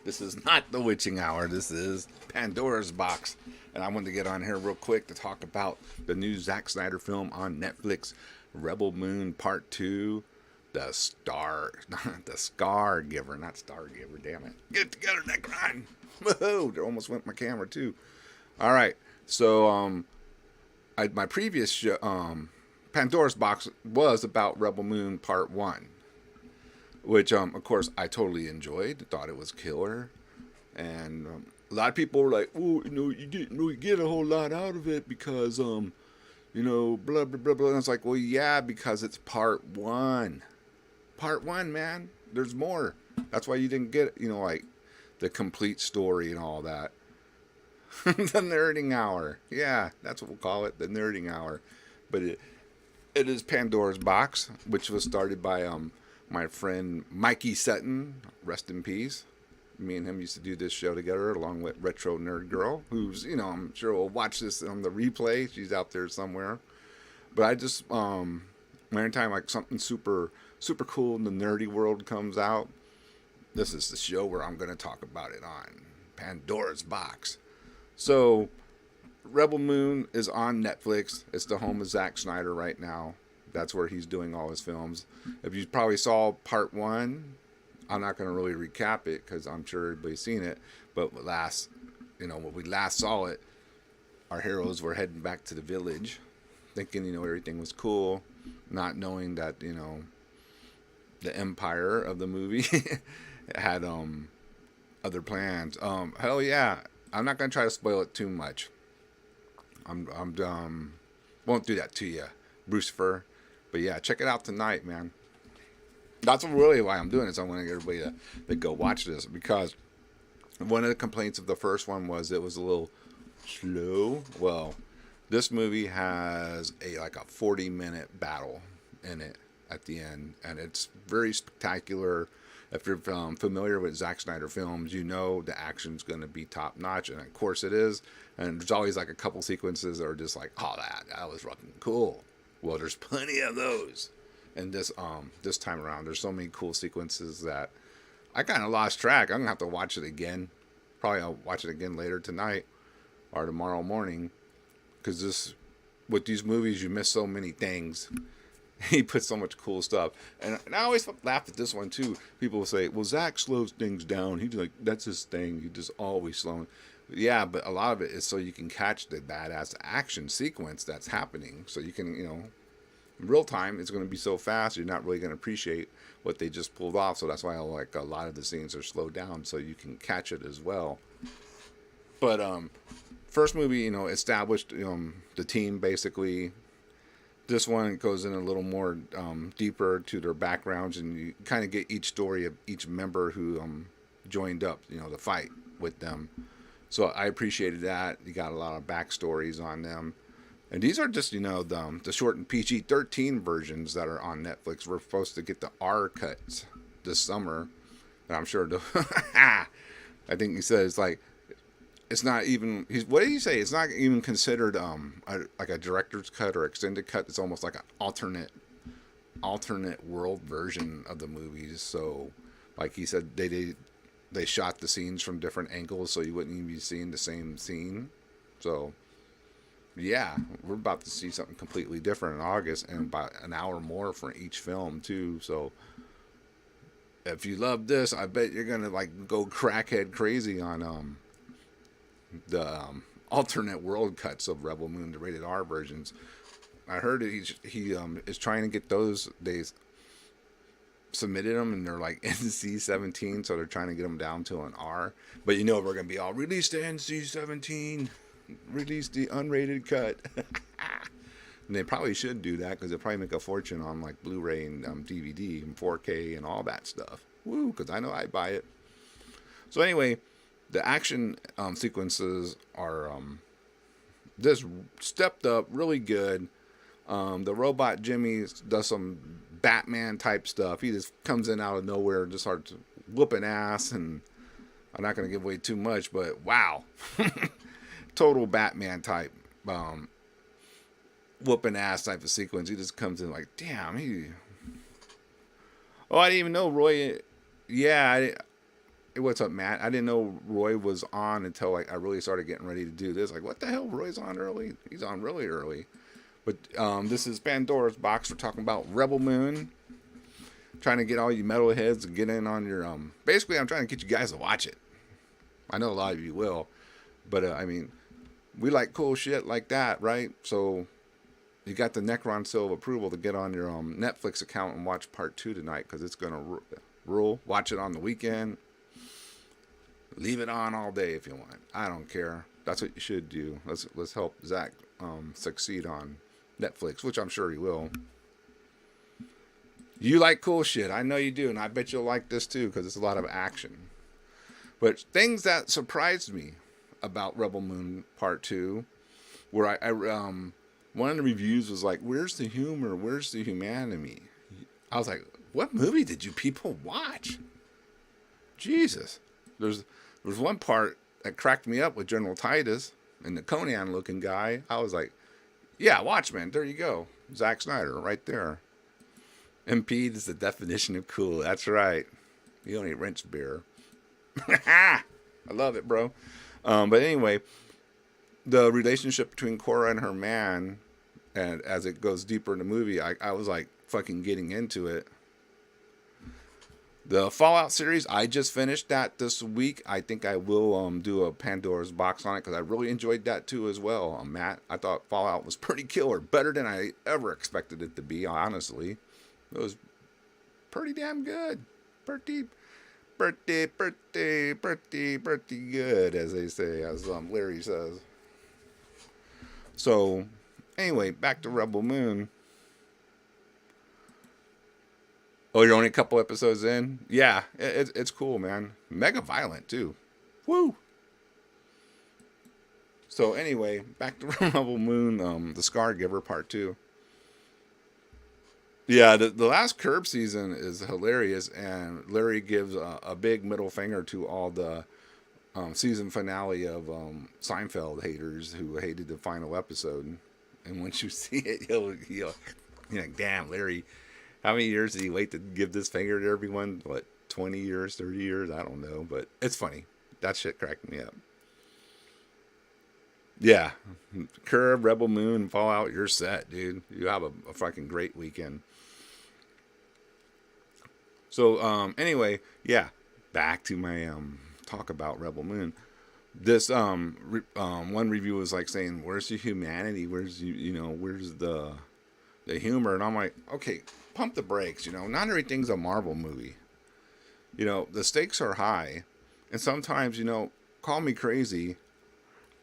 This is not the witching hour. This is Pandora's box. And I wanted to get on here real quick to talk about the new Zack Snyder film on Netflix, Rebel Moon Part 2, the the Scargiver, not Stargiver, damn it. Get it together, Necron. Whoa, there almost went my camera too. All right. So, my previous show, Pandora's box was about Rebel Moon Part 1, which of course I totally enjoyed. Thought it was killer, and a lot of people were like, "Oh, you didn't really get a whole lot out of it because blah blah blah blah." And I was like, "Well, yeah, because it's part one. Part one, man. There's more. That's why you didn't get like the complete story and all that." The nerding hour, yeah, that's what we'll call it, the nerding hour. But it is Pandora's box, which was started by my friend Mikey Sutton, rest in peace. Me and him used to do this show together along with Retro Nerd Girl, who's, I'm sure will watch this on the replay. She's out there somewhere. But I just, anytime like something super, super cool in the nerdy world comes out, this is the show where I'm going to talk about it on Pandora's box. So, Rebel Moon is on Netflix. It's the home of Zack Snyder right now. That's where he's doing all his films. If you probably saw part one, I'm not going to really recap it because I'm sure everybody's seen it. But when we last saw it, our heroes were heading back to the village, thinking everything was cool, not knowing that the empire of the movie had other plans. Hell yeah, I'm not going to try to spoil it too much. I'm won't do that to you, Brucifer. But yeah, check it out tonight, man. That's really why I'm doing this. I want to get everybody to go watch this because one of the complaints of the first one was it was a little slow. Well, this movie has a 40-minute battle in it at the end, and it's very spectacular. If you're familiar with Zack Snyder films, the action's going to be top notch, and of course it is. And there's always a couple sequences that are just like, oh, that was fucking cool. Well, there's plenty of those. And this time around, there's so many cool sequences that I kind of lost track. I'm gonna have to watch it again. Probably I'll watch it again later tonight or tomorrow morning, because with these movies you miss so many things. He puts so much cool stuff, and I always laugh at this one too. People will say, "Well, Zach slows things down. He's like that's his thing. He just always slowing." Yeah, but a lot of it is so you can catch the badass action sequence that's happening. So you can, in real time, it's going to be so fast, you're not really going to appreciate what they just pulled off. So that's why I like a lot of the scenes are slowed down so you can catch it as well. But first movie, established the team basically. This one goes in a little more deeper to their backgrounds, and you kind of get each story of each member who joined up, the fight with them. So I appreciated that. You got a lot of backstories on them. And these are just, the short and PG-13 versions that are on Netflix. We're supposed to get the R cuts this summer. And I'm sure I think he said it's not even, what did he say? It's not even considered a director's cut or extended cut. It's almost like an alternate world version of the movies. So, like he said, they shot the scenes from different angles, so you wouldn't even be seeing the same scene. So, yeah, we're about to see something completely different in August, and about an hour more for each film too. So, if you love this, I bet you're gonna go crackhead crazy on the alternate world cuts of Rebel Moon, the rated R versions. I heard he is trying to get those. They submitted them and they're NC-17, so they're trying to get them down to an R. But we're gonna be all release the NC-17, release the unrated cut. And they probably should do that because they'll probably make a fortune on Blu-ray and DVD and 4K and all that stuff. Woo! Because I know I'd buy it. So anyway. The action sequences are just stepped up really good. The robot Jimmy does some Batman type stuff. He just comes in out of nowhere and just starts whooping ass. And I'm not going to give away too much, but wow. Total Batman type whooping ass type of sequence. He just comes in damn, oh, I didn't even know Roy. Yeah, what's up, Matt? I didn't know Roy was on until like I really started getting ready to do this. Like, what the hell? Roy's on early. He's on really early. But this is Pandora's Box. We're talking about Rebel Moon. Trying to get all you metalheads to get in on your Basically, I'm trying to get you guys to watch it. I know a lot of you will, but I mean, we like cool shit like that, right? So you got the Necron seal of approval to get on your Netflix account and watch part 2 tonight because it's gonna rule. Watch it on the weekend. Leave it on all day if you want. I don't care. That's what you should do. Let's help Zach succeed on Netflix, which I'm sure he will. You like cool shit. I know you do, and I bet you'll like this too because it's a lot of action. But things that surprised me about Rebel Moon Part 2, where I one of the reviews was like, "Where's the humor? Where's the humanity?" I was like, "What movie did you people watch?" Jesus, there's one part that cracked me up with General Titus and the Conan-looking guy. I was like, "Yeah, Watchmen. There you go, Zack Snyder, right there." MP is the definition of cool. That's right. You only rinse beer. I love it, bro. But anyway, the relationship between Korra and her man, and as it goes deeper in the movie, I was like fucking getting into it. The Fallout series, I just finished that this week. I think I will do a Pandora's Box on it because I really enjoyed that too as well. Matt, I thought Fallout was pretty killer, better than I ever expected it to be, honestly. It was pretty damn good. Pretty good, as they say, as Larry says. So, anyway, back to Rebel Moon. Oh, you're only a couple episodes in? Yeah, it's cool, man. Mega violent, too. Woo! So, anyway, back to Rebel Moon, the Scargiver Part 2. Yeah, the last Curb season is hilarious, and Larry gives a big middle finger to all the season finale of Seinfeld haters who hated the final episode. And once you see it, you're like, damn, Larry, how many years did he wait to give this finger to everyone? What, 20 years, 30 years? I don't know, but it's funny. That shit cracked me up. Yeah, Curb, Rebel Moon, Fallout, you're set, dude. You have a fucking great weekend. So, anyway, yeah, back to my talk about Rebel Moon. This one review was like saying, "Where's the humanity? Where's where's the humor?" And I'm like, okay, pump the brakes. Not everything's a Marvel movie. The stakes are high, and sometimes call me crazy.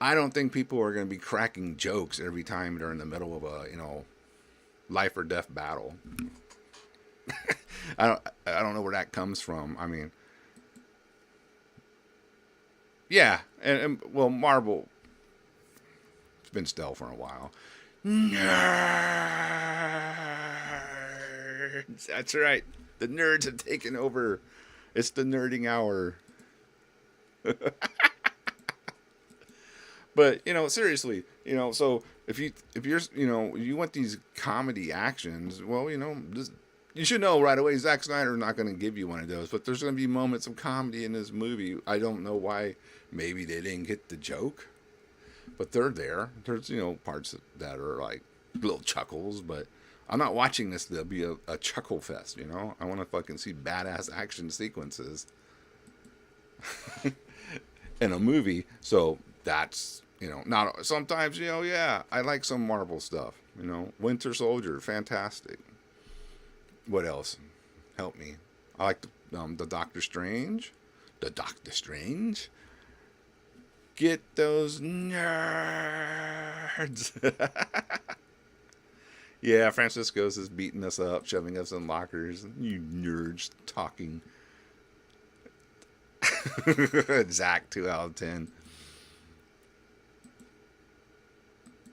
I don't think people are going to be cracking jokes every time they're in the middle of a life or death battle. I don't know where that comes from. I mean, yeah, and well, Marvel, it's been still for a while. Nerds. That's right. The nerds have taken over. It's the nerding hour. But seriously, so if you're you want these comedy actions, well, you should know right away, Zack Snyder is not going to give you one of those, but there's going to be moments of comedy in this movie. I don't know why. Maybe they didn't get the joke, but they're there. There's, parts that are like little chuckles, but I'm not watching this to be a chuckle fest, I want to fucking see badass action sequences in a movie. So that's, not sometimes, yeah, I like some Marvel stuff, Winter Soldier, fantastic. What else? Help me. I like the Doctor Strange. The Doctor Strange. Get those nerds. Yeah, Francisco's is beating us up, shoving us in lockers. You nerds talking. Zach, 2 out of 10.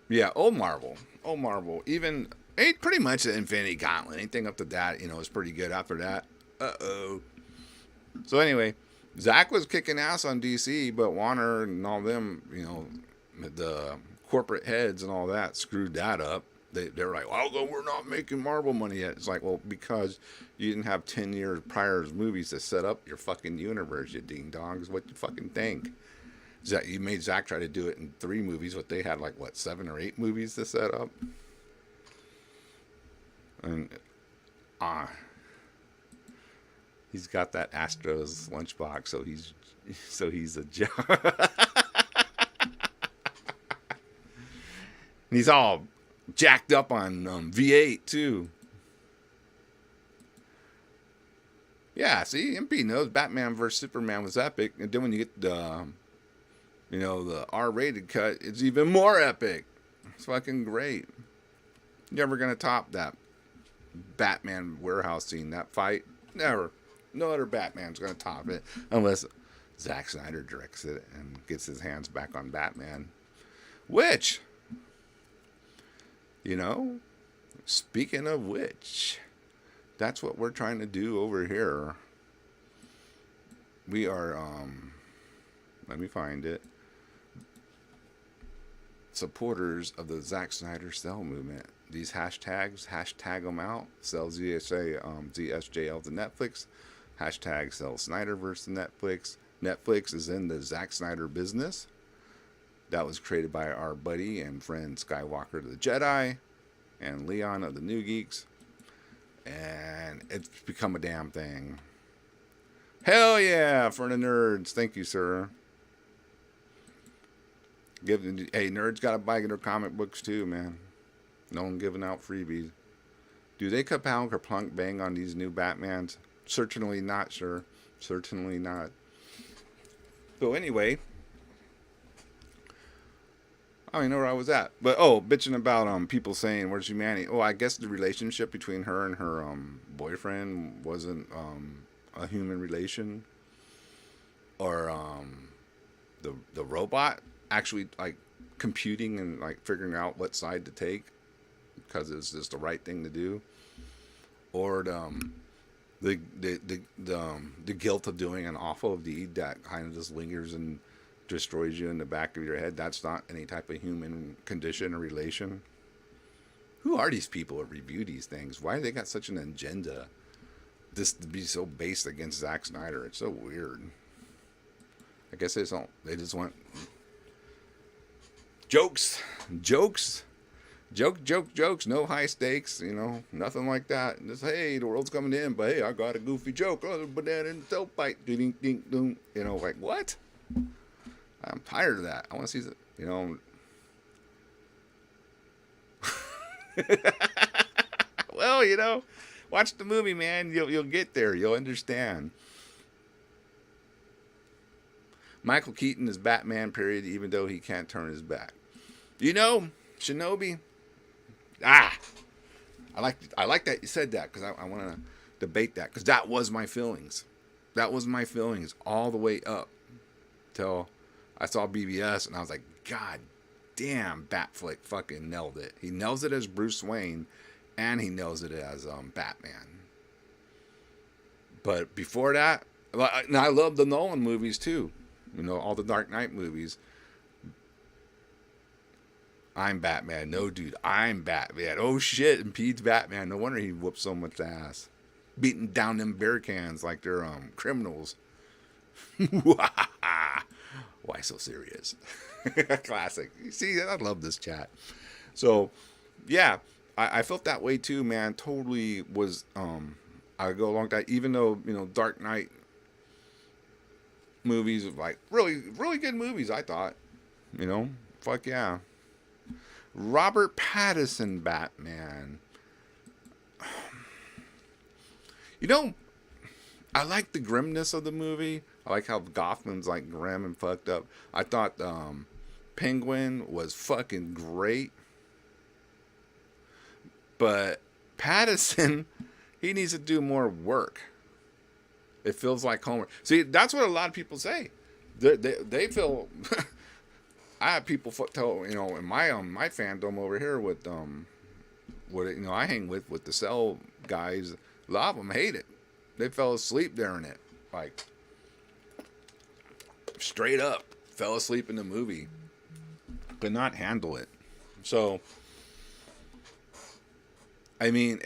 Yeah, old Marvel. Even pretty much the Infinity Gauntlet. Anything up to that, is pretty good. After that, So anyway, Zach was kicking ass on DC, but Warner and all them, the corporate heads and all that screwed that up. They're like, well, we're not making Marvel money yet. It's like, well, because you didn't have 10 years prior movies to set up your fucking universe, you ding dongs. What you fucking think? Zach, you made Zach try to do it in 3 movies, but they had like, what, 7 or 8 movies to set up? And, he's got that Astros lunchbox, so he's a jock. He's all jacked up on V8 too. Yeah, see, MP knows Batman vs Superman was epic, and then when you get the, the R-rated cut, it's even more epic. It's fucking great. You're never gonna top that Batman warehouse scene, that fight. Never. No other Batman's gonna top it unless Zack Snyder directs it and gets his hands back on Batman. Which, speaking of which, that's what we're trying to do over here. We are, let me find it, supporters of the Zack Snyder Cell movement. These hashtags, hashtag them out. Sell ZSA, ZSJL to Netflix. Hashtag sell Snyderverse to Netflix. Netflix is in the Zack Snyder business. That was created by our buddy and friend Skywalker the Jedi and Leon of the New Geeks. And it's become a damn thing. Hell yeah, for the nerds. Thank you, sir. Hey, nerds gotta buy their comic books too, man. No one giving out freebies. Do they kapow kerplunk bang on these new Batmans? Certainly not, sir. Certainly not. So anyway, I don't even know where I was at. But, bitching about people saying, where's humanity? Oh, I guess the relationship between her and her boyfriend wasn't a human relation. Or the robot actually, like, computing and, like, figuring out what side to take because it's just the right thing to do. Or the guilt of doing an awful deed that kind of just lingers and destroys you in the back of your head. That's not any type of human condition or relation. Who are these people that review these things? Why do they got such an agenda? This to be so based against Zack Snyder. It's so weird. I guess they just want jokes. Jokes, no high stakes, nothing like that. Just, hey, the world's coming in, but hey, I got a goofy joke. Oh, but that in the tailpipe. Ding, ding, ding. Like, what? I'm tired of that. I want to see, well, watch the movie, man. You'll get there. You'll understand. Michael Keaton is Batman, period, even though he can't turn his back. Shinobi. I like that you said that because I want to debate that because that was my feelings. That was my feelings all the way up till I saw BBS and I was like, God damn, Batflick fucking nailed it. He nails it as Bruce Wayne and he nails it as Batman. But before that, and I love the Nolan movies too. All the Dark Knight movies. I'm Batman. No, dude, I'm Batman. Oh, shit, and Pete's Batman. No wonder he whooped so much ass. Beating down them beer cans like they're criminals. Why so serious? Classic. You see, I love this chat. So, yeah, I felt that way too, man. Totally was, I go along that, even though, Dark Knight movies are like really, really good movies, I thought. Fuck yeah. Robert Pattinson Batman. I like the grimness of the movie. I like how Gotham's like grim and fucked up. I thought Penguin was fucking great. But Pattinson, he needs to do more work. It feels like homework. See, that's what a lot of people say. They feel... I have people tell, in my fandom over here with I hang with the Cell guys. A lot of them hate it. They fell asleep during it, like straight up fell asleep in the movie. Could not handle it. So I mean,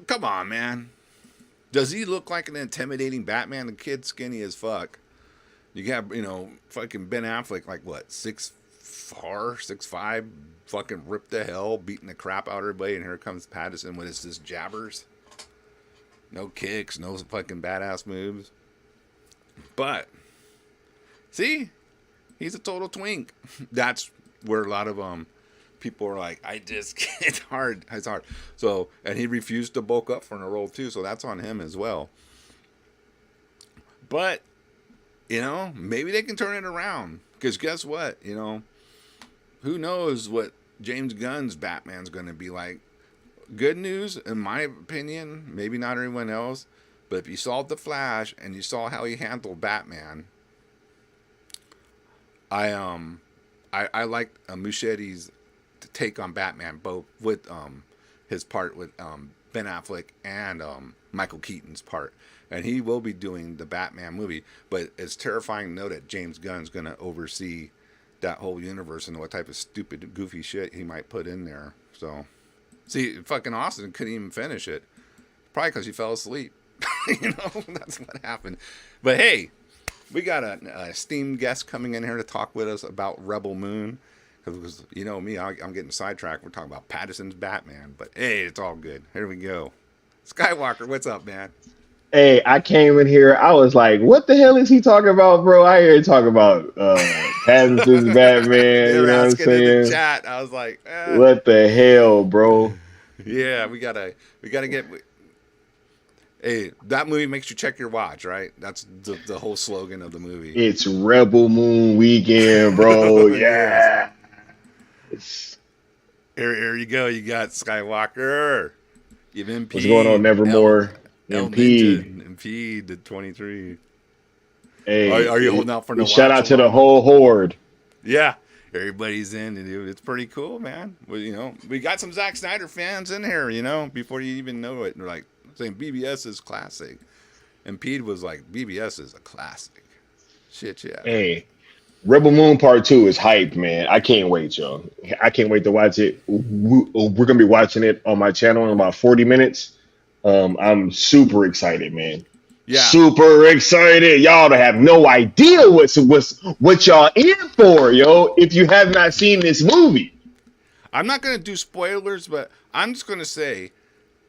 come on, man. Does he look like an intimidating Batman? The kid's skinny as fuck. You got, fucking Ben Affleck, like what, 6'4", 6'5", fucking ripped to hell, beating the crap out of everybody, and here comes Pattinson with his jabbers. No kicks, no fucking badass moves. But, see, he's a total twink. That's where a lot of people are like, it's hard. It's hard. So, and he refused to bulk up for the role too, so that's on him as well. But, maybe they can turn it around. Because guess what? Who knows what James Gunn's Batman's going to be like. Good news, in my opinion, maybe not everyone else, but if you saw The Flash and you saw how he handled Batman, I liked Muschietti's take on Batman, both with his part with Ben Affleck and Michael Keaton's part. And he will be doing the Batman movie, but it's terrifying to know that James Gunn's going to oversee that whole universe and what type of stupid, goofy shit he might put in there. So, see, fucking Austin couldn't even finish it. Probably because he fell asleep. That's what happened. But hey, we got a esteemed guest coming in here to talk with us about Rebel Moon. Because, me, I'm getting sidetracked. We're talking about Pattinson's Batman. But hey, it's all good. Here we go. Skywalker, what's up, man? Hey, I came in here. I was like, "What the hell is he talking about, bro?" I hear him talk about Pattinson's Batman. They You were know what I'm asking in the saying? chat. I was like, What the hell, bro? yeah, we gotta get. Hey, that movie makes you check your watch, right? That's the whole slogan of the movie. It's Rebel Moon weekend, bro. Yes. Yeah. Here you go. You got Skywalker. You've What's going on, impede. Nevermore? El Ninja. Impede. Impede the 23. Are you Hey, holding out for the shout watch out to the along? whole horde. Yeah. Everybody's in, dude. It's pretty cool, man. Well, we got some Zack Snyder fans in here, before you even know it. They're like saying BBS is classic. And Pete was like, BBS is a classic. Shit, yeah. Hey, Rebel Moon Part 2 is hype, man. I can't wait, y'all. I can't wait to watch it. We're gonna be watching it on my channel in about 40 minutes. I'm super excited, man. Yeah. Super excited. Y'all don't have no idea what y'all in for, yo, if you have not seen this movie. I'm not going to do spoilers, but I'm just going to say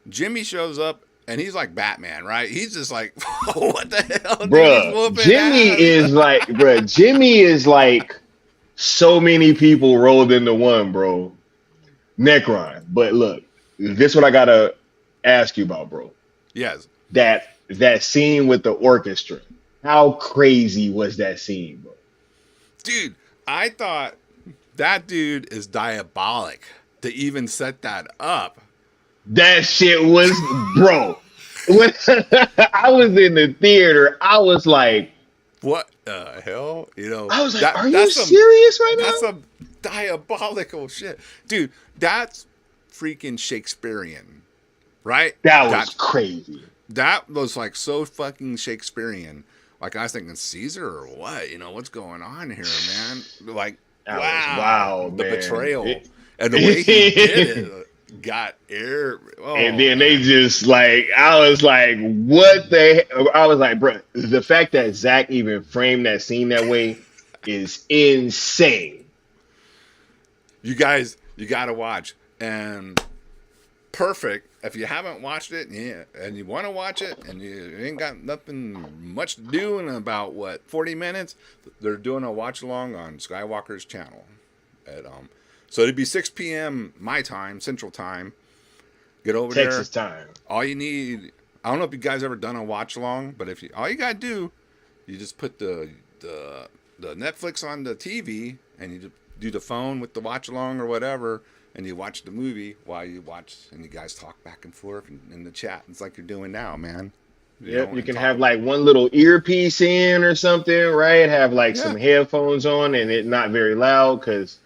Jimmy shows up and he's like Batman, right? He's just like, what the hell, dude? He's whooping Jimmy is like so many people rolled into one, bro. Necron. But look, this is what I gotta ask you about, bro. Yes. That scene with the orchestra. How crazy was that scene, bro? Dude, I thought that dude is diabolic to even set that up. That shit was, bro. When I was in the theater, I was like, what the hell? I was like, are you serious right that's now? some diabolical shit. Dude, that's freaking Shakespearean, right? That was crazy. That was like so fucking Shakespearean. Like I was thinking Caesar or what? What's going on here, man? Like, That was wow, wild, the man. betrayal and the way he did it got air. Oh, And then they just like, I was like, what the hell? I was like, bro, the fact that Zach even framed that scene that way is insane. you guys, you gotta watch. And perfect. If you haven't watched it, yeah, and you want to watch it, and you ain't got nothing much to do in about 40 minutes, they're doing a watch along on Skywalker's channel. So it'd be 6 p.m. my time, Central Time. Get over Texas there. time. All you need, I don't know if you guys ever done a watch along, but all you gotta do, you just put the Netflix on the TV, and you just do the phone with the watch along or whatever. And you watch the movie while you watch, and you guys talk back and forth in the chat. It's like you're doing now, man. Yep, you can have like one little earpiece in or something, right? Have like Yeah. some headphones on and it not very loud because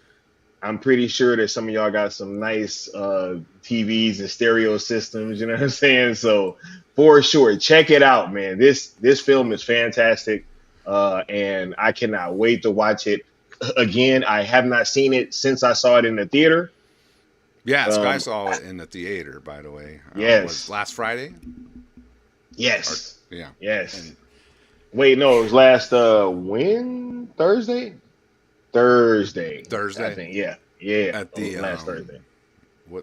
I'm pretty sure that some of y'all got some nice TVs and stereo systems, you know what I'm saying? So for sure, check it out, man. This film is fantastic, and I cannot wait to watch it again. I have not seen it since I saw it in the theater. Yeah, Sky saw it in the theater, by the way. Was Yes, last Friday? Or yes, yeah, yes. and Wait, no, it was last when Thursday? Thursday, I Thursday think. Yeah, yeah, at the last Thursday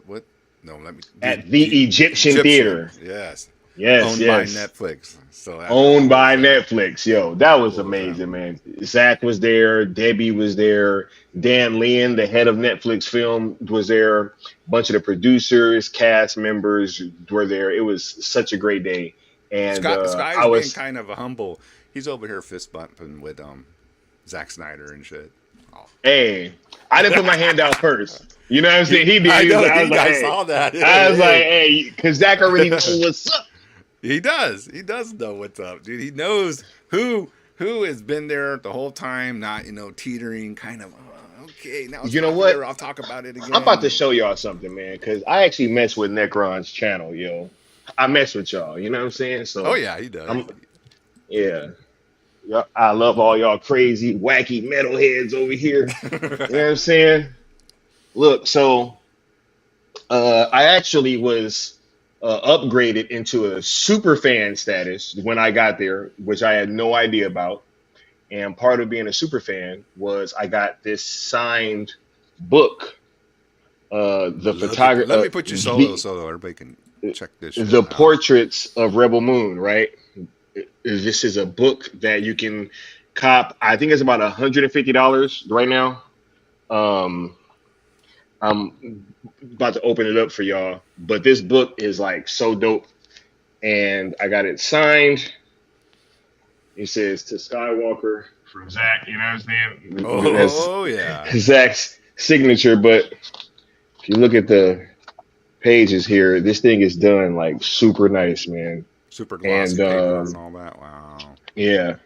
what? No, let me at the Egyptian Egyptian. Theater. Yes, Yes, owned by yes. Netflix. So that's how Owned cool is by that? Netflix. Yo, that How was cool is that? amazing, man. Zach was there, Debbie was there, Dan Lin, the head of Netflix Film, was there. A bunch of the producers, cast members were there. It was such a great day, and I Sky's being was, kind of a humble. He's over here fist bumping with Zack Snyder and shit. Oh. hey, I didn't put my hand out first. You know what I'm saying? He did. I know. I was like, I hey, saw that. I was like, Hey. hey, because Zach already knows what's up. He does. He does know what's up, dude. He knows who has been there the whole time, not teetering, kind of. Oh, okay, now it's You know what? popular. I'll talk about it I'm about to again. show y'all something, man, because I actually mess with Necron's channel, yo. I mess with y'all, you know what I'm saying? Oh So yeah, he does. I'm yeah. I love all y'all crazy, wacky metalheads over here. You know what I'm saying? Look, so I actually was upgraded into a super fan status when I got there, which I had no idea about. And part of being a super fan was I got this signed book. The Let photographer, me put you solo so everybody can check this shit the out. portraits of Rebel Moon, right? This is a book that you can cop. I think it's about $150 right now. Um, I'm about to open it up for y'all, but this book is like so dope, and I got it signed. It says to Skywalker from Zach. You know what I'm saying? That's Oh yeah, Zach's signature. But if you look at the pages here, this thing is done like super nice, man. super glossy And paper and all that. Wow. yeah,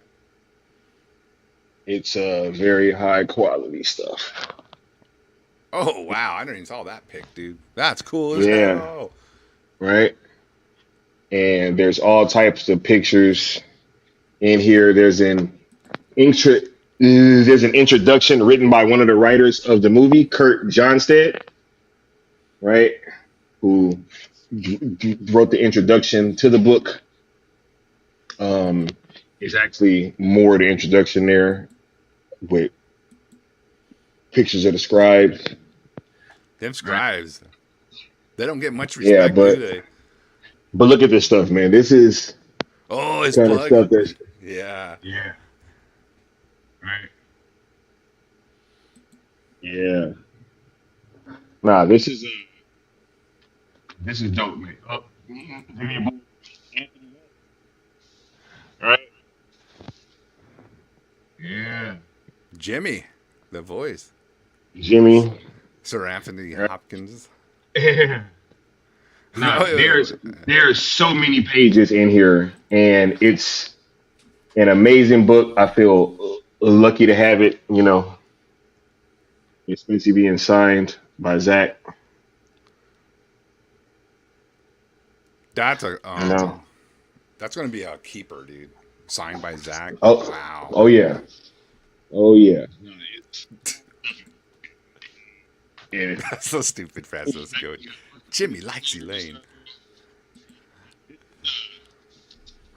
it's very high quality stuff. Oh wow, I didn't even saw that pic, dude. That's cool as Yeah, hell. right. And there's all types of pictures in here. There's an introduction written by one of the writers of the movie, Kurt Johnstead, right? Who wrote the introduction to the book. Um, it's actually more the introduction there with pictures of the scribes. Them Right. scribes, they don't get much Yeah, respect, do but they? but look at this stuff, man. This is Oh, the his kind of plug. stuff that's Yeah. yeah, right. Yeah. Nah, this is dope, man. Oh, give me a book. All right. Yeah. Jimmy, the voice. Jimmy. Sir Anthony All Hopkins. right. Nah, Oh, there's so many pages in here, and it's an amazing book. I feel lucky to have it, especially being signed by Zach. that's a You know. that's gonna be a keeper, dude. Signed by Zach. Oh, Wow. oh yeah, oh yeah. And That's so stupid, Francisco. Jimmy likes Elaine.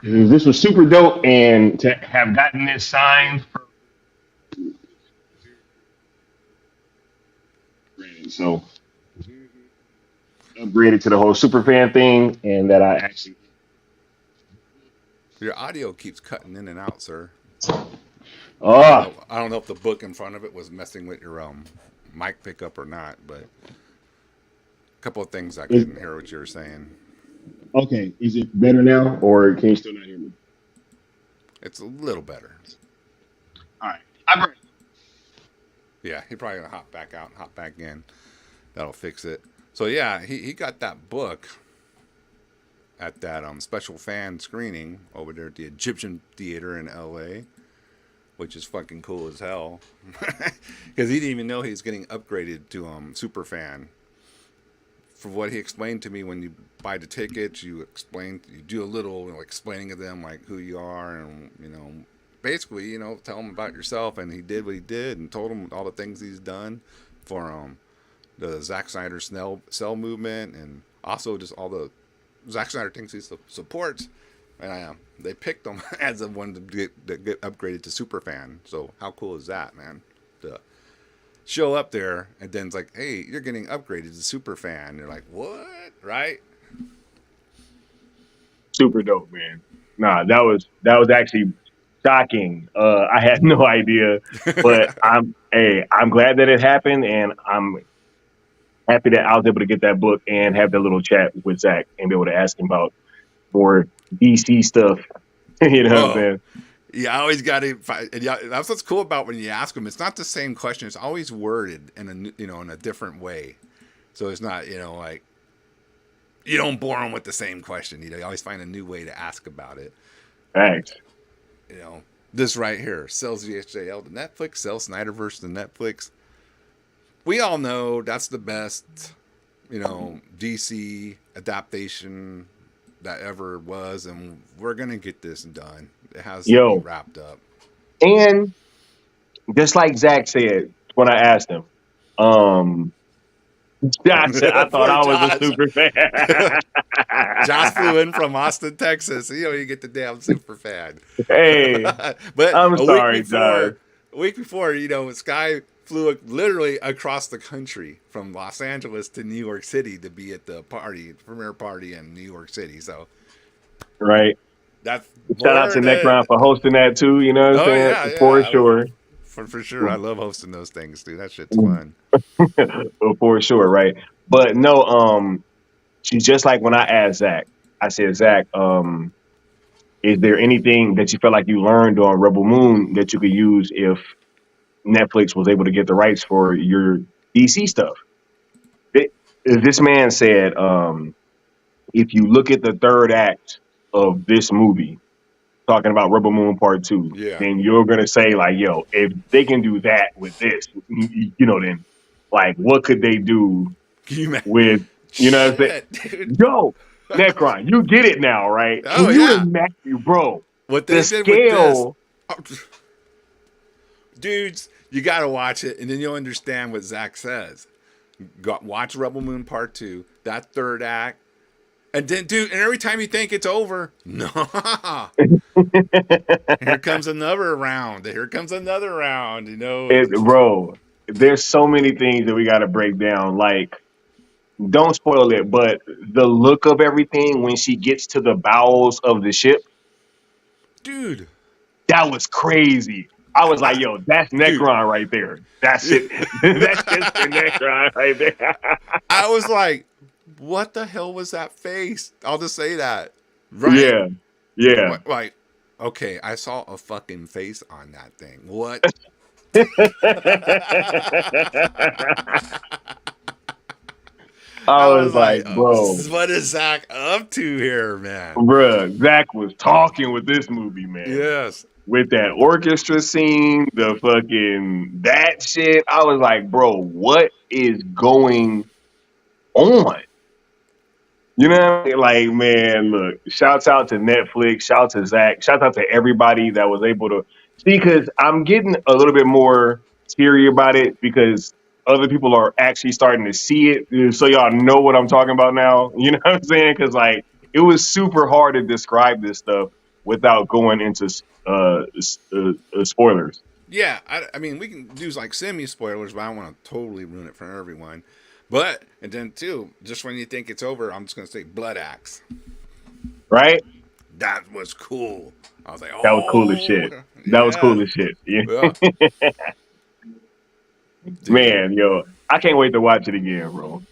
this was super dope, and to have gotten this signed, so upgraded to the whole super fan thing, and that I actually. Your audio keeps cutting in and out, sir. I don't Ah, know. I don't know if the book in front of it was messing with your mic pickup or not, but a couple of things I is couldn't hear what you were saying. okay. Is it better now, or can you still not hear me? It's a little better. All right. I brought Yeah, he probably gonna hop back out and hop back in. That'll fix it. So yeah, he got that book at that special fan screening over there at the Egyptian Theater in L.A., which is fucking cool as hell. Because he didn't even know he was getting upgraded to super fan. For what he explained to me, when you buy the tickets, you do a little explaining to them like who you are, and basically tell them about yourself. And he did what he did and told them all the things he's done for the Zack Snyder cell movement, and also just all the Zack Snyder things he supports. And they picked him as the one to get upgraded to super fan. So how cool is that, man? To show up there and then it's like, hey, you're getting upgraded to super fan. You're like, what? Right? Super dope, man. Nah, that was actually shocking. I had no idea, but I'm glad that it happened, and I'm happy that I was able to get that book and have that little chat with Zach and be able to ask him about more DC stuff. You know what I'm Oh, saying? yeah, I always got to. And yeah, that's what's cool about when you ask them. It's not the same question. It's always worded in in a different way. So it's not like you don't bore them with the same question. You always find a new way to ask about it. Thanks. You know, this right here sells VHJL to Netflix, sells Snyderverse to Netflix. We all know that's the best, DC adaptation that ever was, and we're gonna get this done. It has to be Yo, wrapped up. and just like Zach said when I asked him, um, I said I thought Poor I was a Josh. super fan. Josh flew in from Austin, Texas. You get the damn super fan. Hey, But I'm a week sorry, Josh. before, Sky flew literally across the country from Los Angeles to New York City to be at the premiere party in New York City. So Right. that's Shout out to more Necron than. for hosting that too. You know what I'm Oh saying? yeah, For yeah. sure. For sure. I love hosting those things, dude. That shit's fun. For sure, right? But no, she's just like when I asked Zach, I said, Zach, is there anything that you felt like you learned on Rebel Moon that you could use if Netflix was able to get the rights for your DC stuff? It, this man said, if you look at the third act of this movie, talking about Rebel Moon Part Two, Yeah. then you're gonna say like, yo, if they can do that with this, then like, what could they do Can you imagine? with, what I'm saying? Shit, dude. Yo, Necron, you get it now, right? Oh Can you yeah. imagine, bro, What the they did with this. scale? Oh, dudes, you got to watch it, and then you'll understand what Zach says. Watch Rebel Moon Part 2, that third act. And then, dude, and every time you think it's over, no. Here comes another round. Here comes another round, Bro, there's so many things that we got to break down. Like, don't spoil it, but the look of everything when she gets to the bowels of the ship, Dude. that was crazy. I was like, I, yo, that's dude. Necron right there. That's it. That's just the Necron right there. I was like, what the hell was that face? I'll just say that. Right? Yeah. Yeah. Like, okay, I saw a fucking face on that thing. What? I I was was like, like, bro, what is Zach up to here, man? bruh, Zach was talking with this movie, man. Yes. With that orchestra scene, the fucking that shit. I was like, bro, what is going on? You know what I mean? Like, man, look, shouts out to Netflix, shouts to Zach, shouts out to everybody that was able to see, because I'm getting a little bit more teary about it because other people are actually starting to see it. So y'all know what I'm talking about now. You know what I'm saying? Because like it was super hard to describe this stuff without going into spoilers. Yeah, I mean, we can do like semi spoilers, but I don't want to totally ruin it for everyone. But, and then too, just when you think it's over, I'm just going to say Blood Axe. Right? That was cool. I was like, That was cool as oh, shit. That was yeah. cool as shit. Yeah. Yeah. Dude. Man, yo, I can't wait to watch it again, bro.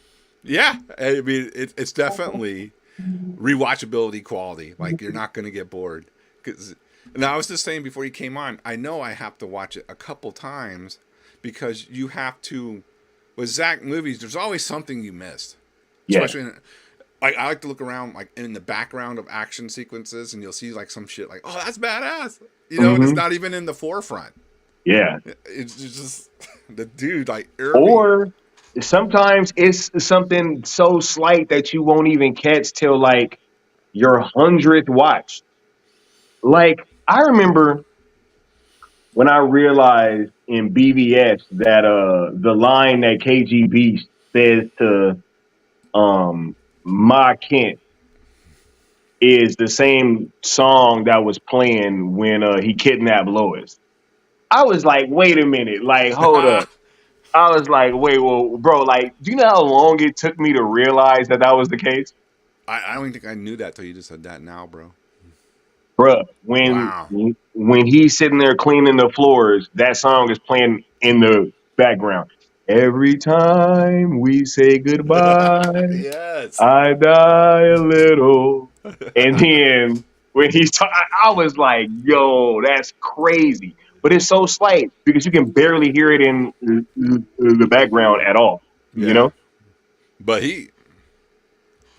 Yeah. I mean, it's definitely rewatchability quality. Like, you're not going to get bored. And I was just saying before you came on, I know I have to watch it a couple times because you have to, with Zach movies, there's always something you missed. Yeah. Especially like I like to look around like in the background of action sequences and you'll see like some shit like, oh, that's badass. And it's not even in the forefront. Yeah. It's just the dude like Or sometimes it's something so slight that you won't even catch till like your 100th watch. Like I remember when I realized in BVS that the line that KG Beast says to Ma Kent is the same song that was playing when he kidnapped Lois. I was like, wait a minute, like, hold up. I was like, wait, well, bro, like, do you know how long it took me to realize that that was the case? I don't even think I knew that till you just said that now, bro. Bruh, Wow. when he's sitting there cleaning the floors, that song is playing in the background. Every time we say goodbye, Yes. I die a little. And then when I was like, yo, that's crazy. But it's so slight because you can barely hear it in the background at all. You Yeah. know, But he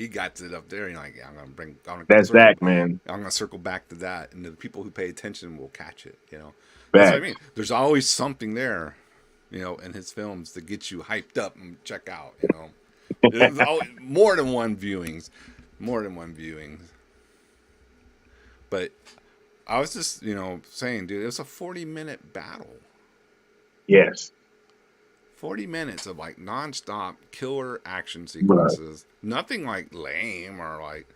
got it up there. You know, like, yeah, I'm gonna that's circle, Zach, man. I'm gonna circle back to that, and the people who pay attention will catch it. You know, that's what I Facts. mean. There's always something there, you know, in his films to get you hyped up and check out. You know, there's always more than one viewings, more than one viewings. But I was just, you know, saying, dude, it was a 40-minute battle. Yes, 40 minutes of like nonstop killer action bruh. sequences. Nothing like lame or like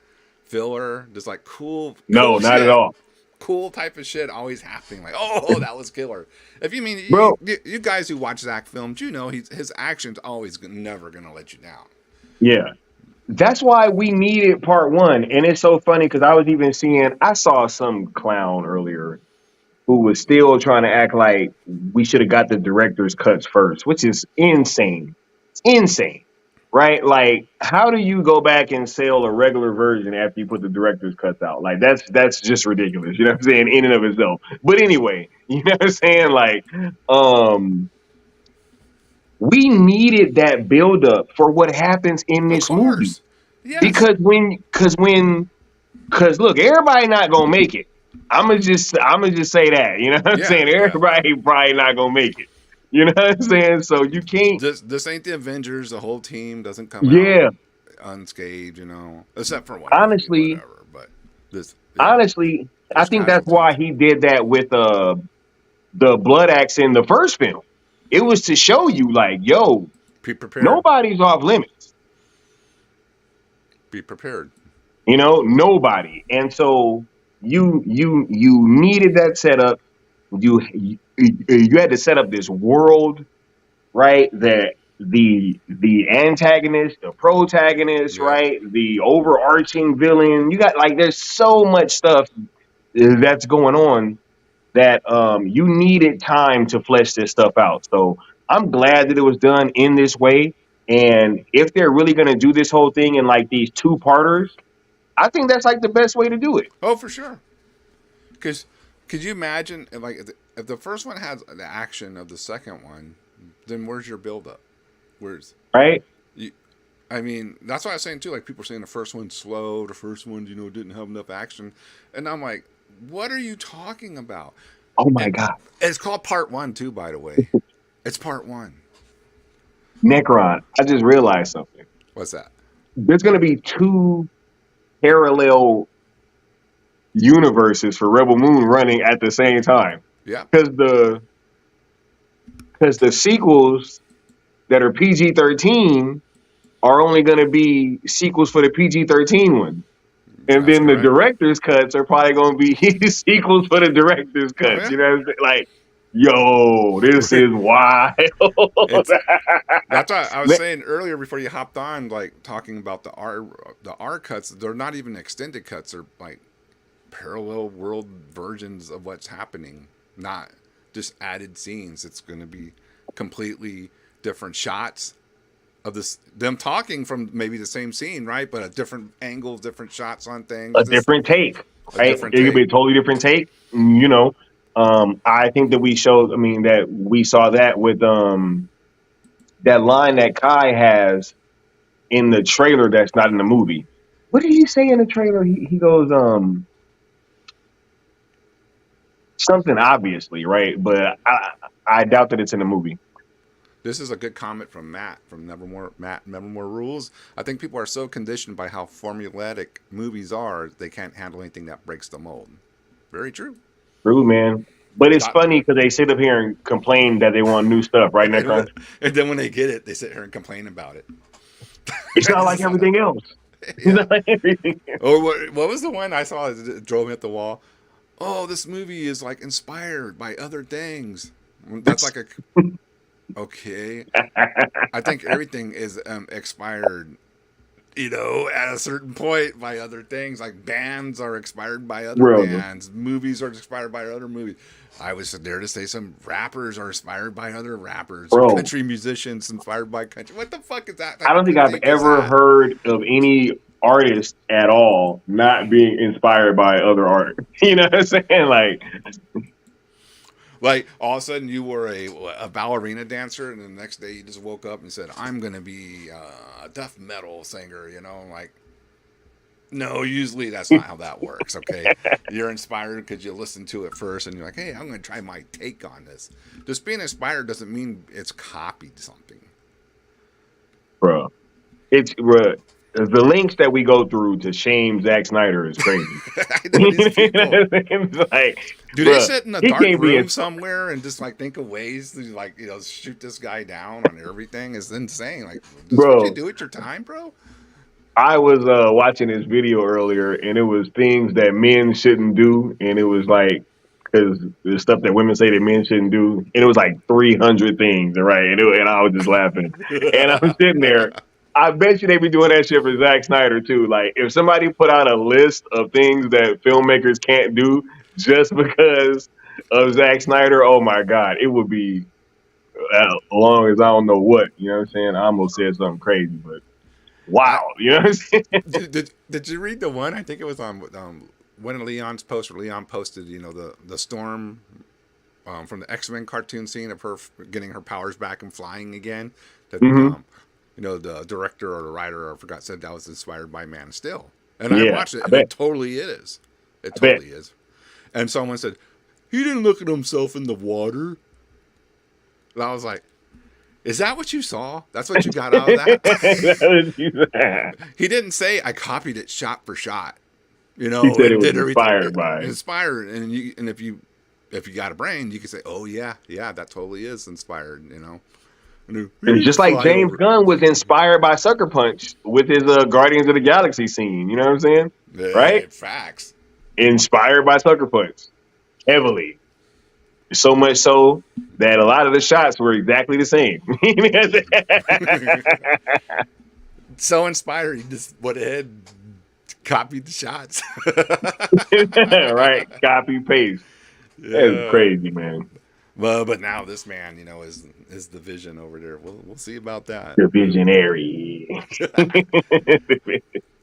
filler. Just like No, cool not at shit. all, Cool type of shit always happening. Like, oh, that was killer. If you mean bro. you guys who watch Zach films, you know his action's always never gonna let you down. Yeah. That's why we needed part one. And it's so funny because I saw some clown earlier who was still trying to act like we should have got the director's cuts first, which is insane. It's insane. Right? Like, how do you go back and sell a regular version after you put the director's cuts out? Like that's just ridiculous. You know what I'm saying? In and of itself. But anyway, you know what I'm saying? Like, um, we needed that buildup for what happens in Of this movie. course, yes, Because look, everybody not gonna make it. I'm gonna just say that. You know what I'm yeah, saying? yeah. Everybody probably not gonna make it. You know what I'm saying? So you can't. This ain't the Avengers. The whole team doesn't come out Yeah, unscathed, you know, except for one movie, honestly, whatever. But this, yeah, honestly, I there's think that's why casualties. he did that with the blood axe in the first film. It was to show you, like, yo, Be prepared. nobody's off limits. Be prepared. You know, nobody. And so you needed that setup. You had to set up this world, right? That the antagonist, the protagonist, Yep. right? The overarching villain. You got like there's so much stuff that's going on that you needed time to flesh this stuff out. So I'm glad that it was done in this way. And if they're really gonna do this whole thing in like these two parters, I think that's like the best way to do it, Oh, for sure. Because could you imagine if the first one has the action of the second one, then where's your build up? Where's right? you? I mean, that's why I was saying too. Like people saying the first one's slow, the first one, you know, didn't have enough action, and I'm like, what are you talking about? Oh my It, God. it's called part one too, by the way. It's part one. Necron, I just realized something. What's that? There's going to be two parallel universes for Rebel Moon running at the same time Yeah, because the sequels that are PG-13 are only going to be sequels for the PG-13 one, and that's then the correct. director's cuts are probably going to be sequels for the director's Oh cuts. yeah. You know what I'm saying? Like, yo, this is wild. It's that's why I was saying earlier before you hopped on, like talking about the R cuts. They're not even extended cuts. They're like parallel world versions of what's happening, not just added scenes. It's going to be completely different shots of this them talking from maybe the same scene, right? But a different angles, different shots on A things. Just different take, a right? different It could be take. a totally different take. You know, I think that we showed. I mean, that we saw that with that line that Kai has in the trailer that's not in the movie. What did he say in the trailer? He goes something obviously, right? But I doubt that it's in the movie. This is a good comment from Matt Nevermore Rules. I think people are so conditioned by how formulaic movies are, they can't handle anything that breaks the mold. Very true. True, man. But it's funny because they sit up here and complain that they want new stuff, right, Necron? And then when they get it, they sit here and complain about it. It's not like everything else. It's Yeah. not like everything else. Or what was the one I saw that drove me up the wall? Oh, this movie is like inspired by other things. That's like a okay. I think everything is expired, at a certain point by other things. Like bands are expired by other Bro, bands. Movies are inspired by other movies. I was there to say some rappers are inspired by other rappers. Or bro, country musicians inspired by country. What the fuck is that? I Type don't think of I've thing is ever that? heard of any artist at all not being inspired by other art. You know what I'm saying? Like, Like all of a sudden you were a ballerina dancer, and the next day you just woke up and said, "I'm gonna be a death metal singer." Like no, usually that's not how that works. Okay, you're inspired because you listen to it first, and you're like, "Hey, I'm gonna try my take on this." Just being inspired doesn't mean it's copied something. bro, bro, the links that we go through to shame Zack Snyder is crazy. I know these people. It's like, Do they bro, sit in a he dark can't be room inspired. somewhere and just like think of ways to shoot this guy down on everything? Is insane. Like, this is what you Bro, do at your time, bro? I was watching this video earlier, and it was things that men shouldn't do, and it was like because the stuff that women say that men shouldn't do, and it was like 300 things, right? And I was just laughing, and I'm sitting there. I bet you they be doing that shit for Zack Snyder too. Like if somebody put out a list of things that filmmakers can't do just because of Zack Snyder, oh my god, it would be as long as I don't know what. You know what I'm saying? I almost said something crazy, but I, wow, you know what I'm saying? did you read the one? I think it was on one of Leon's posts where Leon posted, the storm from the X-Men cartoon scene of her getting her powers back and flying again. That Hmm. the director or the writer, I forgot, said that was inspired by Man of Steel. And I Yeah, watched it, I and it bet. totally is. It I bet. totally is. And someone said he didn't look at himself in the water. And I was like, is that what you saw? That's what you got out of that? He didn't say I copied it shot for shot, He said it and was did everything inspired by it. inspired. And if you got a brain, you can say, oh yeah, that totally is inspired. And It's then, just like fly James over. Gunn was inspired by Sucker Punch with his Guardians of the Galaxy scene. You know what I'm saying? Right? Facts. Inspired by Sucker Punch heavily. So much so that a lot of the shots were exactly the same. So inspired, he just went ahead, copied the shots. Right? Copy paste. That's Yeah. crazy, man. Well, but now this man, is the vision over there. We'll see about that. The visionary.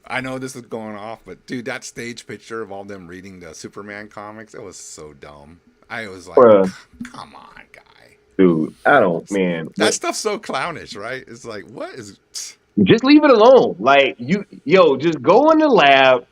I know this is going off, but dude, that stage picture of all them reading the Superman comics, it was so dumb. I was like, Bruh, come on, guy. dude, I don't, man. That stuff's so clownish, right? It's like, what is. Just leave it alone. Like just go in the lab,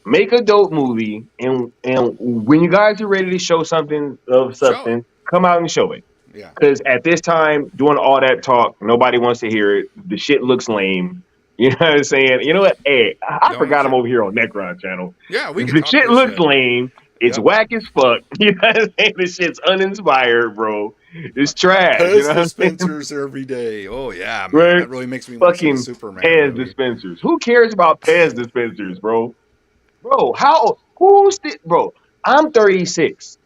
make a dope movie, and when you guys are ready to show something of Show it. substance, come out and show it. Yeah. Because at this time, doing all that talk, nobody wants to hear it. The shit looks lame. You know what I'm saying? You know what? Hey, I Don't forgot I'm care. over here on Necron channel. Yeah, we can The talk shit this looks shit. lame. It's Yep. whack as fuck. You know what I'm saying? This shit's uninspired, bro. It's trash. You Pez know what I'm saying? dispensers every day. Oh, yeah, man. Right? That really makes me want to see the Fucking Superman Pez movie. dispensers. Who cares about Pez dispensers, bro? Bro, bro? I'm 36.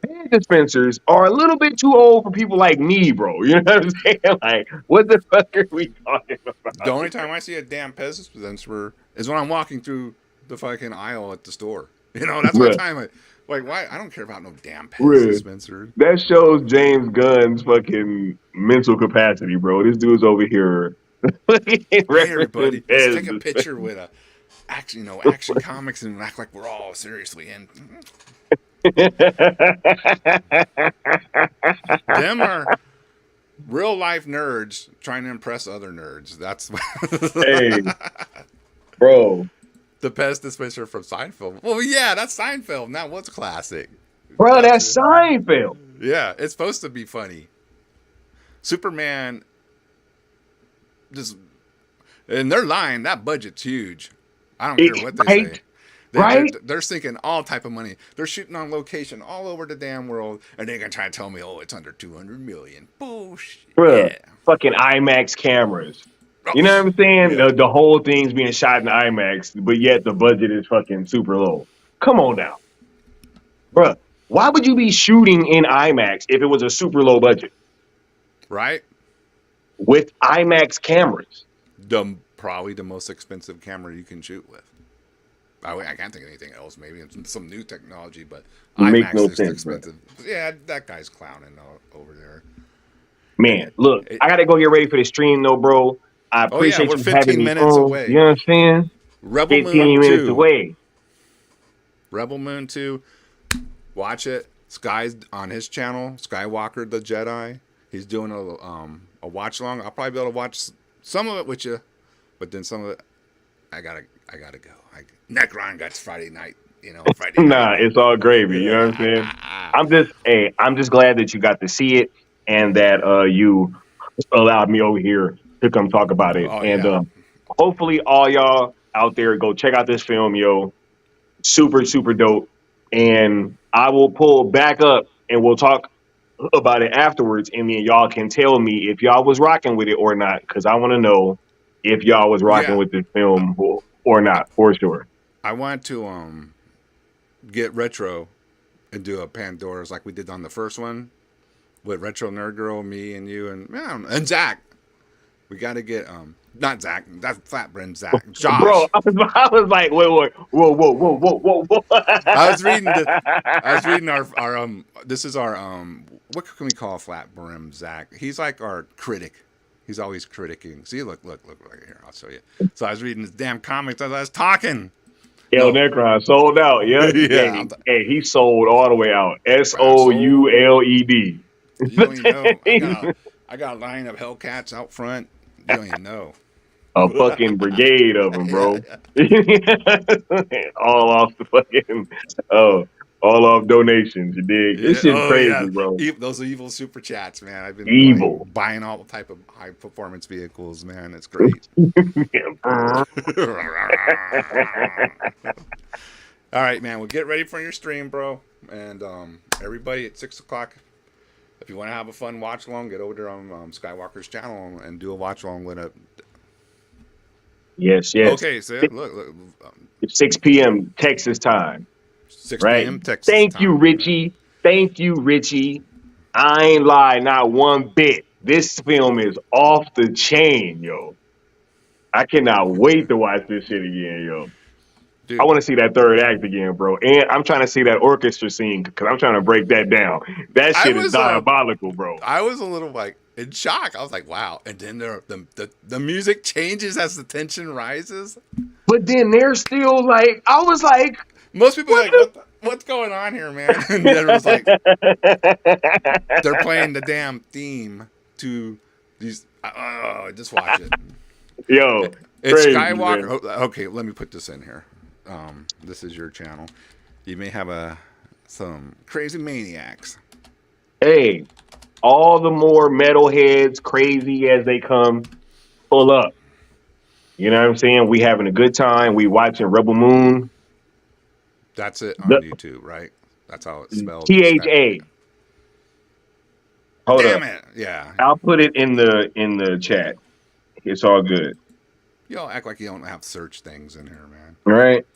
Pez dispensers are a little bit too old for people like me, bro. You know what I'm saying? Like, what the fuck are we talking The about only here? time I see a damn Pez dispenser is when I'm walking through the fucking aisle at the store. That's my Bruh, time. Like, why? I don't care about no damn Pez bruh. dispenser. That shows James Gunn's fucking mental capacity, bro. This dude's over here Hey, referencing everybody, let's Pez take a dispensers. picture with Action Comics and act like we're all seriously in. Them are real life nerds trying to impress other nerds. That's Hey, bro. the Pez dispenser from Seinfeld. Well, yeah, that's Seinfeld. Now, what's classic? Bro, That's that's it. Seinfeld. Yeah, it's supposed to be funny. Superman just, and they're lying. That budget's huge. I don't care what they Right? say. right? They're sinking all type of money. They're shooting on location all over the damn world, and they're gonna try to tell me, oh, it's under 200 million. Bullshit. Bruh, Yeah. fucking IMAX cameras. Oh, You know what I'm saying? yeah. The whole thing's being shot in IMAX, but yet the budget is fucking super low. Come on now, bruh. Why would you be shooting in IMAX if it was a super low budget Right. with IMAX cameras? Probably the most expensive camera you can shoot with. I can't think of anything else. Maybe it's some new technology, but Make IMAX no is sense, bro. expensive. Yeah, that guy's clowning over there. Man, look, It, I gotta go get ready for the stream though, bro. I oh yeah, appreciate we're you having 15 me minutes on. You away. know what I'm saying? Rebel Moon 15 minutes 2. away. Rebel Moon 2. Watch it. Sky's on his channel, Skywalker the Jedi. He's doing a watch along. I'll probably be able to watch some of it with you, but then some of it, I gotta go. Necron got Friday night. Friday night. Nah, it's all gravy. You know what I'm saying? I'm just glad that you got to see it and that you allowed me over here to come talk about it. Oh And yeah. hopefully, all y'all out there go check out this film, yo. Super, super dope. And I will pull back up and we'll talk about it afterwards. And then y'all can tell me if y'all was rocking with it or not, because I want to know if y'all was rocking Yeah. with this film or not, for sure. I want to get retro and do a Pandora's like we did on the first one with Retro Nerd Girl, me and you and Zach. We got to get not Zach, that's Flatbrand Zach, Josh. Bro, I was like, wait, whoa. I was reading our this is our what can we call Flatbrim Zach? He's like our critic. He's always critiquing. See, look right here. I'll show you. So I was reading this damn comics as I was talking. El Necron sold out. Yeah. Yeah. Hey, he sold all the way out. SOULED. You don't even know. I got a line of Hellcats out front. You don't even know. A fucking brigade of them, bro. All off the fucking all off donations. You dig? This shit's crazy, bro. Those are evil super chats, man. I've been Evil. buying all type of high performance vehicles, man. It's great. All right, man. Well, get ready for your stream, bro. And everybody at 6:00. If you want to have a fun watch along, get over there on Skywalker's channel and do a watch along with it. Yes. Okay, so look 6 p.m. Texas time. 6 right? p.m. Texas Thank time. you, Richie. Thank you, Richie. I ain't lying, not one bit. This film is off the chain, yo. I cannot wait to watch this shit again, yo. Dude, I want to see that third act again, bro. And I'm trying to see that orchestra scene because I'm trying to break that down. That shit is diabolical, bro. I was a little like in shock. I was like, wow. And then the music changes as the tension rises. But then they're still like, I was like, most people are like, what's going on here, man? And then it was like, they're playing the damn theme to these. Just watch it. Yo, it's crazy, Skywalker. Man. Okay, let me put this in here. This is your channel. You may have some crazy maniacs. Hey, all the more metalheads, crazy as they come, pull up. You know what I'm saying? We having a good time. We watching Rebel Moon. That's it on YouTube, right? That's how it's spelled. THA. Damn it! Yeah. I'll put it in the chat. It's all good. Y'all act like you don't have search things in here, man. All right.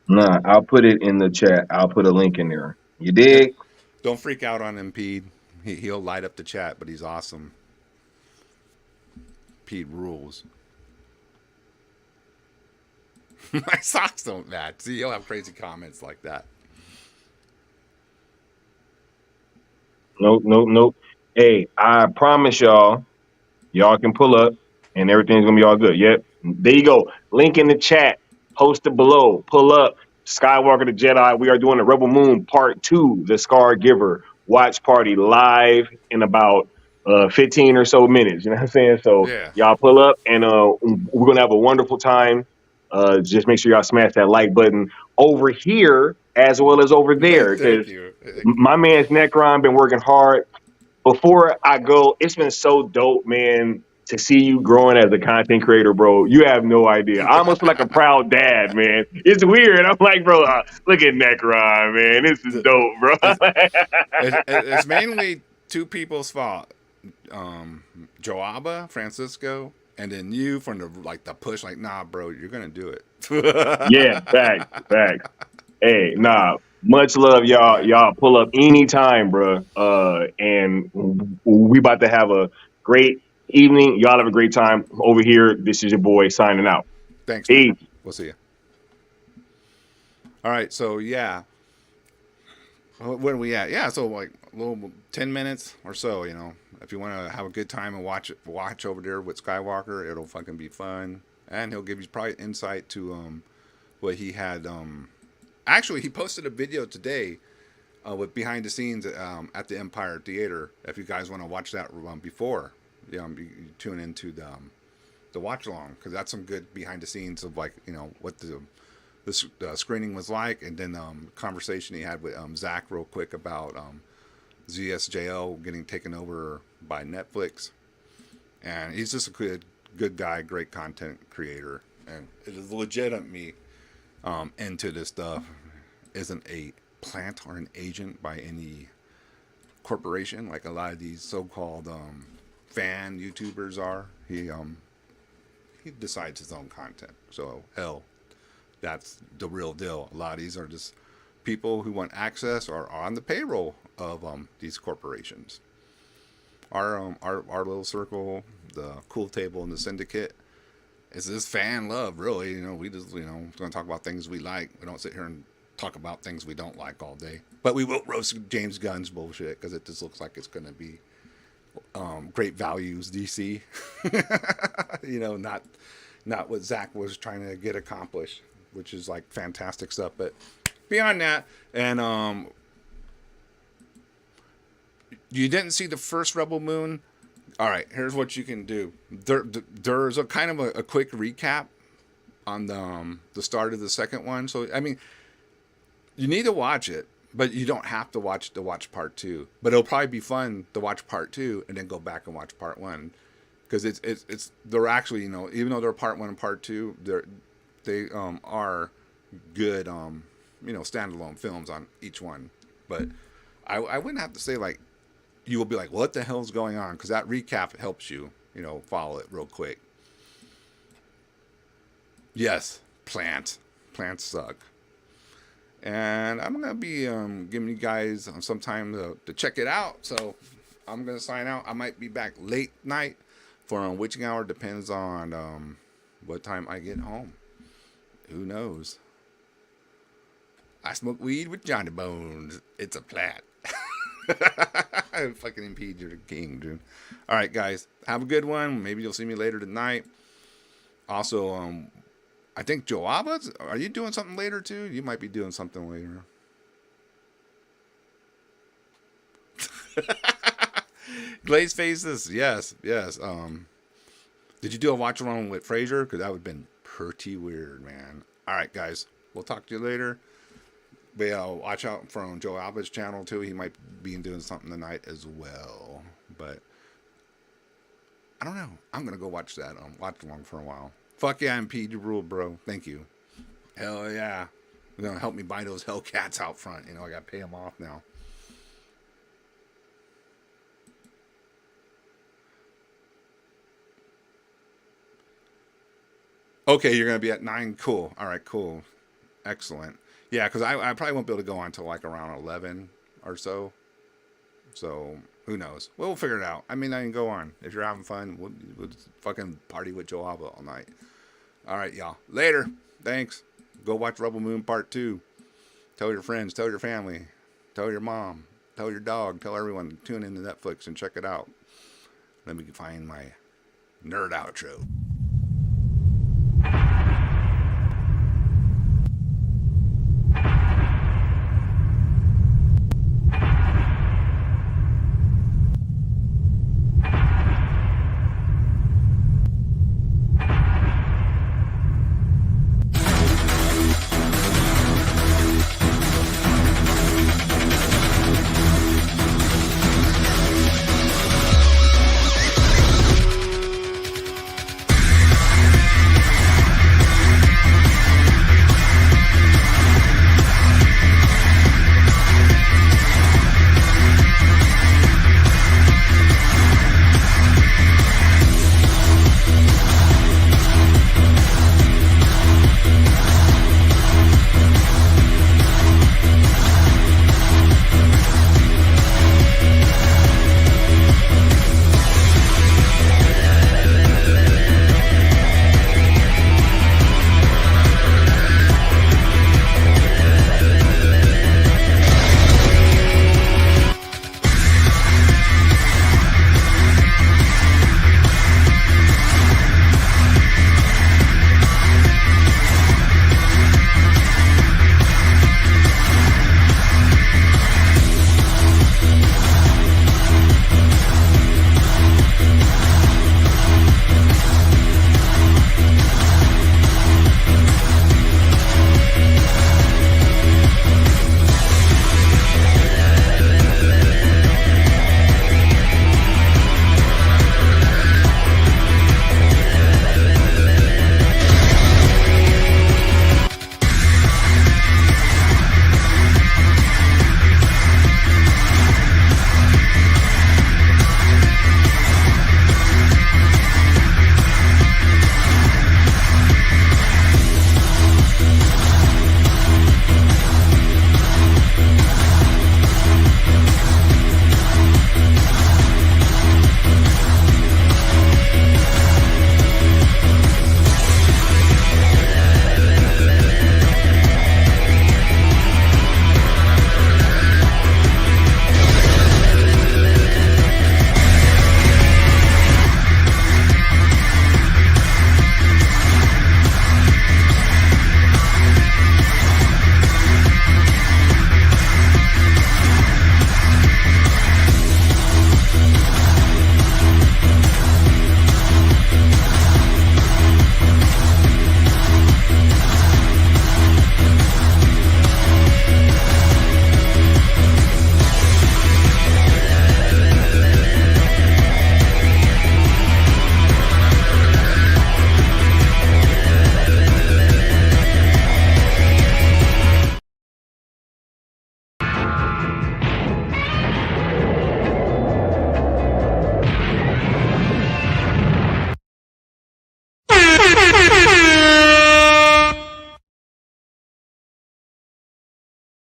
Nah, I'll put it in the chat. I'll put a link in there. You dig? Don't freak out on Impede. He'll light up the chat, but he's awesome. Pete rules. My socks don't match. See, you'll have crazy comments like that. Nope. Hey, I promise y'all can pull up and everything's gonna be all good. Yep. There you go. Link in the chat. Posted below. Pull up. Skywalker the Jedi. We are doing the Rebel Moon Part 2, the Scargiver watch party live in about 15 or so minutes. You know what I'm saying? So y'all pull up and we're gonna have a wonderful time. Just make sure y'all smash that like button over here as well as over there. Because my man's Necron been working hard. Before I go, it's been so dope, man, to see you growing as a content creator, bro. You have no idea. I almost feel like a proud dad, man. It's weird. I'm like, bro, look at Necron, man. This is The, dope, bro. it's, it's mainly two people's fault. Joaba, Francisco, and then you from the push, like, nah, bro, you're gonna do it. Yeah, facts, facts. Hey, nah, much love, All y'all. right. Y'all pull up anytime, bro. And we about to have a great evening. Y'all have a great time over here. This is your boy signing out. Thanks, man. Peace. We'll see you. All right. So yeah, where are we at? Yeah. So like a little 10 minutes or so. If you want to have a good time and watch over there with Skywalker, it'll fucking be fun, and he'll give you probably insight to what he had. Actually, he posted a video today with behind the scenes at the Empire Theater. If you guys want to watch that before, you tune into the watch along, because that's some good behind the scenes of what the screening was like, and then conversation he had with Zach real quick about ZSJL getting taken over by Netflix, and he's just a good guy, great content creator, and it is legit me into this stuff. Isn't a plant or an agent by any corporation like a lot of these so-called fan YouTubers are. He decides his own content. So hell, that's the real deal. A lot of these are just people who want access or are on the payroll of these corporations. Our little circle, the cool table and the syndicate, is this fan love, really. We just going to talk about things we like. We don't sit here and talk about things we don't like all day. But we will roast James Gunn's bullshit, because it just looks like it's going to be great values DC. Not what Zach was trying to get accomplished, which is like fantastic stuff. But beyond that, and you didn't see the first Rebel Moon. All right, here's what you can do. There's a kind of a quick recap on the start of the second one. So I mean, you need to watch it, but you don't have to watch part two. But it'll probably be fun to watch part two and then go back and watch part one, because they're actually, even though they're part one and part two, they are good standalone films on each one. But I wouldn't have to say like you will be like, what the hell's going on? Because that recap helps you follow it real quick. Yes, plants suck. And I'm going to be giving you guys some time to check it out. So I'm going to sign out. I might be back late night for witching hour. Depends on what time I get home. Who knows? I smoke weed with Johnny Bones. It's a plat. I fucking impede you're the king, dude. All right, guys. Have a good one. Maybe you'll see me later tonight. Also, I think Joaba, are you doing something later too? You might be doing something later. Glazed faces, yes. Did you do a watch along with Frasier? Because that would have been pretty weird, man. All right, guys. We'll talk to you later. But watch out for Joe Alba's channel too. He might be doing something tonight as well. But I don't know. I'm gonna go watch that watch along for a while. Fuck yeah, MP, you rule, bro. Thank you. Hell yeah. You're gonna help me buy those Hellcats out front. I gotta pay them off now. Okay, you're gonna be at 9. Cool. All right, cool. Excellent. Yeah, because I probably won't be able to go on until like around 11 or so. So who knows? We'll figure it out. I mean, I can go on. If you're having fun, we'll fucking party with Joe Alba all night. All right, y'all. Later. Thanks. Go watch Rebel Moon Part 2. Tell your friends. Tell your family. Tell your mom. Tell your dog. Tell everyone. Tune into Netflix and check it out. Let me find my nerd outro.